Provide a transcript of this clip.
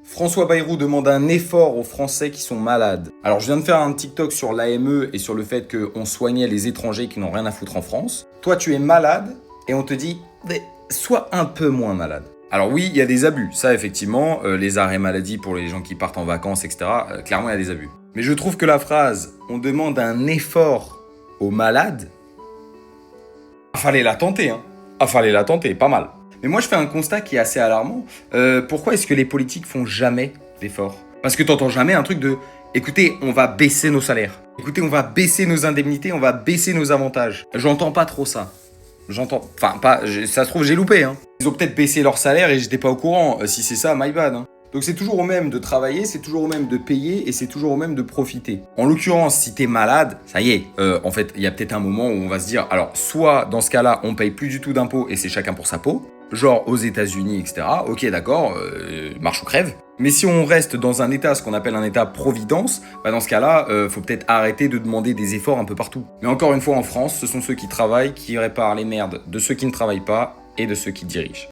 François Bayrou demande un effort aux Français qui sont malades. Alors je viens de faire un TikTok sur l'AME et sur le fait qu'on soignait les étrangers qui n'ont rien à foutre en France. Toi tu es malade et on te dit mais sois un peu moins malade. Alors oui, il y a des abus, ça effectivement, les arrêts maladie pour les gens qui partent en vacances, etc. Clairement il y a des abus. Mais je trouve que la phrase « on demande un effort aux malades », fallait la tenter, hein. Fallait la tenter, pas mal. Mais moi je fais un constat qui est assez alarmant. Pourquoi est-ce que les politiques font jamais d'efforts ? Parce que t'entends jamais un truc de « écoutez, on va baisser nos salaires. Écoutez, on va baisser nos indemnités, on va baisser nos avantages. » J'entends pas trop ça. Ça se trouve j'ai loupé, hein. Ils ont peut-être baissé leur salaire et j'étais pas au courant. Si c'est ça, my bad, hein. Donc c'est toujours au même de travailler, c'est toujours au même de payer et c'est toujours au même de profiter. En l'occurrence, si t'es malade, ça y est, en fait, il y a peut-être un moment où on va se dire, alors soit dans ce cas-là, on paye plus du tout d'impôts et c'est chacun pour sa peau, genre aux États-Unis, etc. Ok, d'accord, marche ou crève. Mais si on reste dans un état, ce qu'on appelle un état providence, bah dans ce cas-là, faut peut-être arrêter de demander des efforts un peu partout. Mais encore une fois, en France, ce sont ceux qui travaillent qui réparent les merdes de ceux qui ne travaillent pas et de ceux qui dirigent.